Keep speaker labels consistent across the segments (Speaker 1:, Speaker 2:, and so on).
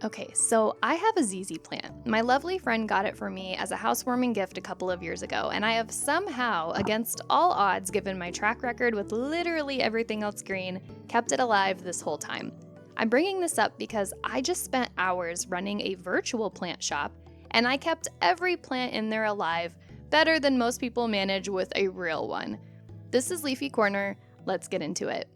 Speaker 1: Okay, so I have a ZZ plant. My lovely friend got it for me as a housewarming gift a couple of years ago, and I have somehow, against all odds given my track record with literally everything else green, kept it alive this whole time. I'm bringing this up because I just spent hours running a virtual plant shop, and I kept every plant in there alive better than most people manage with a real one. This is Leafy Corner. Let's get into it.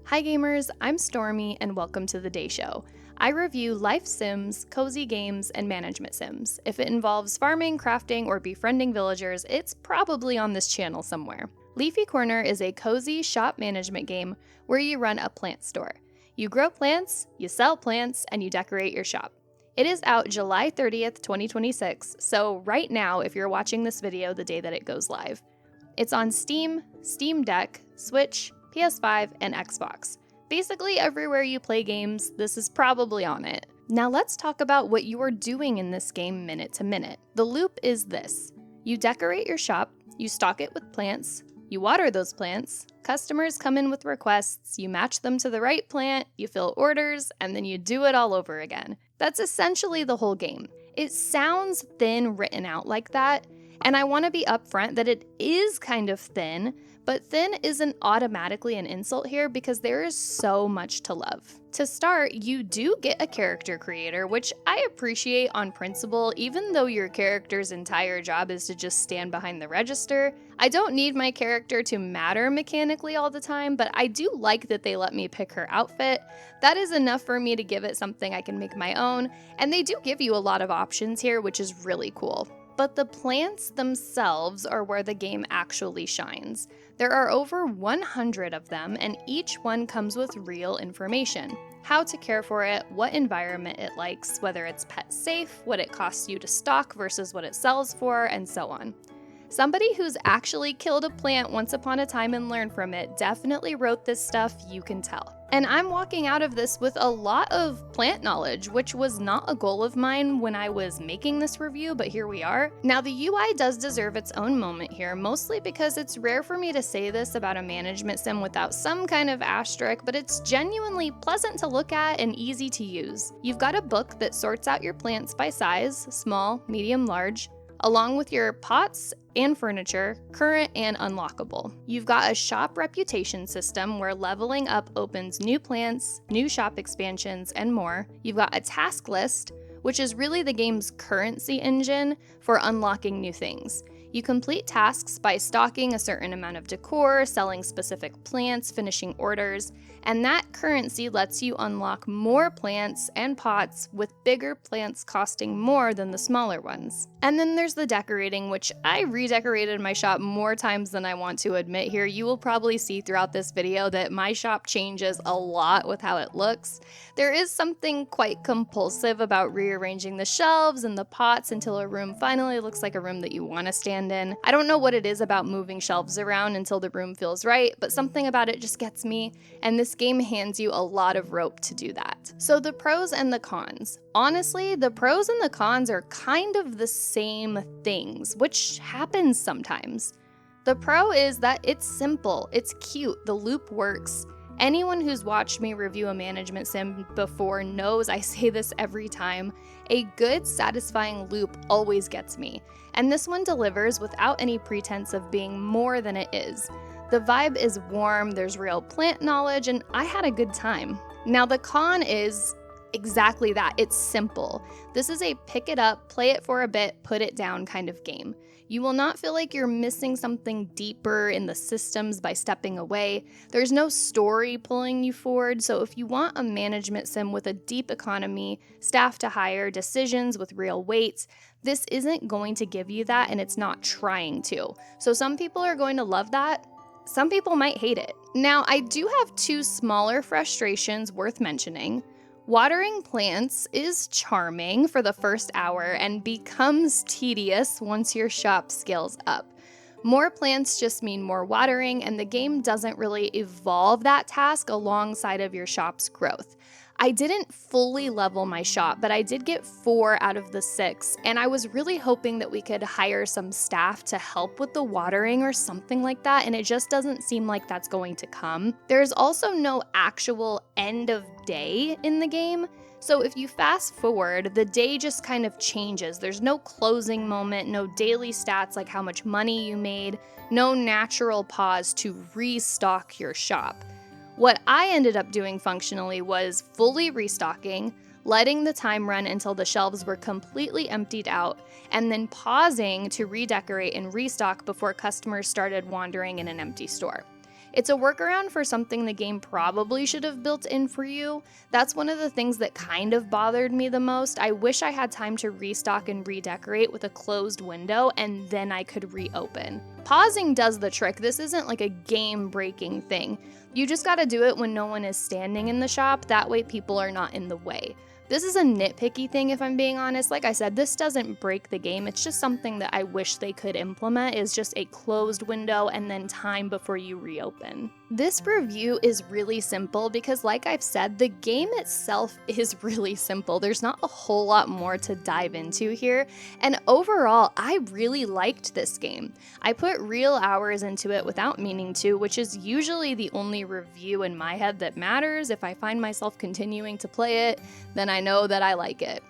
Speaker 1: Hi gamers, I'm Stormy and welcome to The Day Show. I review life sims, cozy games, and management sims. If it involves farming, crafting, or befriending villagers, it's probably on this channel somewhere. Leafy Corner is a cozy shop management game where you run a plant store. You grow plants, you sell plants, and you decorate your shop. It is out July 30th, 2026, so right now if you're watching this video the day that it goes live. It's on Steam, Steam Deck, Switch, PS5, and Xbox. Basically everywhere you play games, this is probably on it. Now let's talk about what you are doing in this game minute to minute. The loop is this. You decorate your shop, you stock it with plants, you water those plants, customers come in with requests, you match them to the right plant, you fill orders, and then you do it all over again. That's essentially the whole game. It sounds thin written out like that, and I want to be upfront that it is kind of thin, but thin isn't automatically an insult here because there is so much to love. To start, you do get a character creator, which I appreciate on principle, even though your character's entire job is to just stand behind the register. I don't need my character to matter mechanically all the time, but I do like that they let me pick her outfit. That is enough for me to give it something I can make my own, and they do give you a lot of options here, which is really cool. But the plants themselves are where the game actually shines. There are over 100 of them, and each one comes with real information. How to care for it, what environment it likes, whether it's pet safe, what it costs you to stock versus what it sells for, and so on. Somebody who's actually killed a plant once upon a time and learned from it definitely wrote this stuff, you can tell. And I'm walking out of this with a lot of plant knowledge, which was not a goal of mine when I was making this review, but here we are. Now the UI does deserve its own moment here, mostly because it's rare for me to say this about a management sim without some kind of asterisk, but it's genuinely pleasant to look at and easy to use. You've got a book that sorts out your plants by size, small, medium, large, along with your pots and furniture, current and unlockable. You've got a shop reputation system where leveling up opens new plants, new shop expansions, and more. You've got a task list, which is really the game's currency engine for unlocking new things. You complete tasks by stocking a certain amount of decor, selling specific plants, finishing orders, and that currency lets you unlock more plants and pots, with bigger plants costing more than the smaller ones. And then there's the decorating, which I redecorated my shop more times than I want to admit here. You will probably see throughout this video that my shop changes a lot with how it looks. There is something quite compulsive about rearranging the shelves and the pots until a room finally looks like a room that you want to stand in. I don't know what it is about moving shelves around until the room feels right, but something about it just gets me, and this game hands you a lot of rope to do that. So the pros and the cons. Honestly, the pros and the cons are kind of the same things, which happens sometimes. The pro is that it's simple, it's cute, the loop works. Anyone who's watched me review a management sim before knows I say this every time. A good, satisfying loop always gets me, and this one delivers without any pretense of being more than it is. The vibe is warm, there's real plant knowledge, and I had a good time. Now the con is exactly that, it's simple. This is a pick it up, play it for a bit, put it down kind of game. You will not feel like you're missing something deeper in the systems by stepping away. There's no story pulling you forward, so if you want a management sim with a deep economy, staff to hire, decisions with real weights, this isn't going to give you that, and it's not trying to. So some people are going to love that. Some people might hate it. Now, I do have two smaller frustrations worth mentioning. Watering plants is charming for the first hour and becomes tedious once your shop scales up. More plants just mean more watering, and the game doesn't really evolve that task alongside of your shop's growth. I didn't fully level my shop, but I did get 4 out of the 6, and I was really hoping that we could hire some staff to help with the watering or something like that, and it just doesn't seem like that's going to come. There's also no actual end of day in the game, so if you fast forward, the day just kind of changes. There's no closing moment, no daily stats like how much money you made, no natural pause to restock your shop. What I ended up doing functionally was fully restocking, letting the time run until the shelves were completely emptied out, and then pausing to redecorate and restock before customers started wandering in an empty store. It's a workaround for something the game probably should have built in for you. That's one of the things that kind of bothered me the most. I wish I had time to restock and redecorate with a closed window and then I could reopen. Pausing does the trick. This isn't like a game-breaking thing. You just gotta do it when no one is standing in the shop, that way people are not in the way. This is a nitpicky thing if I'm being honest. Like I said, this doesn't break the game. It's just something that I wish they could implement, is just a closed window and then time before you reopen. This review is really simple because, like I've said, the game itself is really simple. There's not a whole lot more to dive into here, and overall, I really liked this game. I put real hours into it without meaning to, which is usually the only review in my head that matters. If I find myself continuing to play it, then I know that I like it.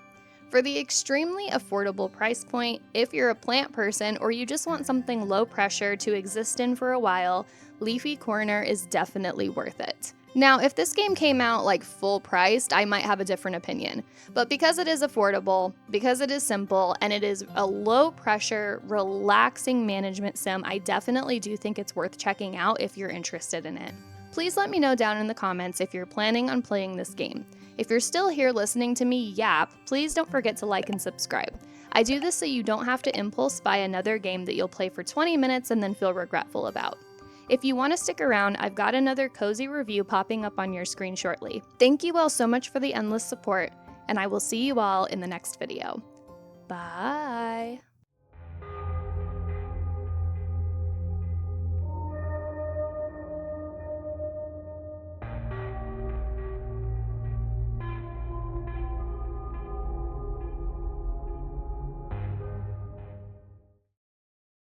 Speaker 1: For the extremely affordable price point, if you're a plant person or you just want something low pressure to exist in for a while, Leafy Corner is definitely worth it. Now, if this game came out like full priced, I might have a different opinion. But because it is affordable, because it is simple, and it is a low pressure, relaxing management sim, I definitely do think it's worth checking out if you're interested in it. Please let me know down in the comments if you're planning on playing this game. If you're still here listening to me yap, please don't forget to like and subscribe. I do this so you don't have to impulse buy another game that you'll play for 20 minutes and then feel regretful about. If you want to stick around, I've got another cozy review popping up on your screen shortly. Thank you all so much for the endless support, and I will see you all in the next video. Bye!